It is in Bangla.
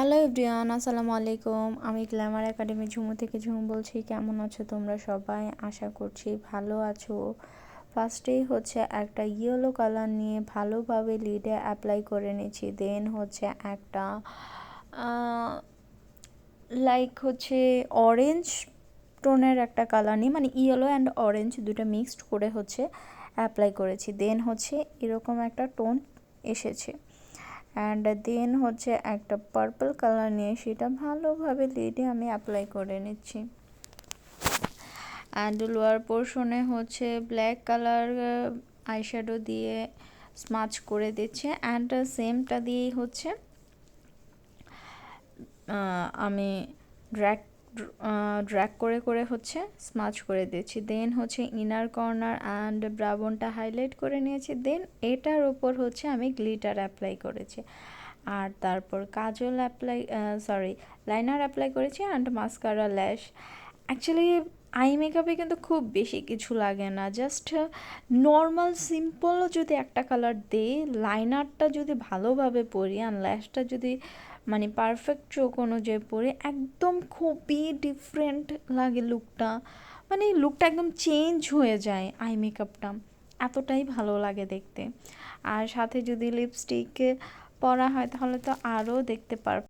হ্যালো এভরিওয়ান, আসসালামু আলাইকুম। আমি গ্ল্যামার একাডেমি ঝুমু থেকে ঝুমু বলছি। কেমন আছো তোমরা সবাই? আশা করছি ভালো আছো। ফার্স্টেই হচ্ছে একটা ইয়েলো কালার নিয়ে ভালোভাবে লিডে অ্যাপ্লাই করে নিচ্ছি। দেন হচ্ছে একটা লাইক হচ্ছে অরেঞ্জ টোনের একটা কালার নিয়ে, মানে ইয়েলো অ্যান্ড অরেঞ্জ দুটো মিক্সড করে হচ্ছে অ্যাপ্লাই করেছি। দেন হচ্ছে এরকম একটা টোন এসেছে। অ্যান্ড দেন হচ্ছে একটা পার্পল কালার নিয়ে সেটা ভালোভাবে লিডে আমি অ্যাপ্লাই করে নিচ্ছি। অ্যান্ড লোয়ার পোর্শনে হচ্ছে ব্ল্যাক কালার আইশ্যাডো দিয়ে স্মাচ করে দিচ্ছে। অ্যান্ড সেমটা দিয়েই হচ্ছে আমি ড্র্যাগ ড্র্যাগ করে করে হচ্ছে স্মাচ করে দিচ্ছি। দেন হচ্ছে ইনার কর্নার অ্যান্ড ব্রাউনটা হাইলাইট করে নিয়েছি। দেন এটার উপর হচ্ছে আমি গ্লিটার অ্যাপ্লাই করেছি। আর তারপর কাজল লাইনার অ্যাপ্লাই করেছি অ্যান্ড মাস্কারা ল্যাশ। অ্যাকচুয়ালি আই মেকআপে কিন্তু খুব বেশি কিছু লাগে না, জাস্ট নর্মাল সিম্পল যদি একটা কালার দিই, লাইনারটা যদি ভালোভাবে পরি আর ল্যাশটা যদি মানে পারফেক্ট চোখ অনুযায়ী পরে একদম খুবই ডিফারেন্ট লাগে লুকটা। মানে লুকটা একদম চেঞ্জ হয়ে যায় আই মেকআপটা, এতটাই ভালো লাগে দেখতে। আর সাথে যদি লিপস্টিক পরা হয় তাহলে তো আরও দেখতে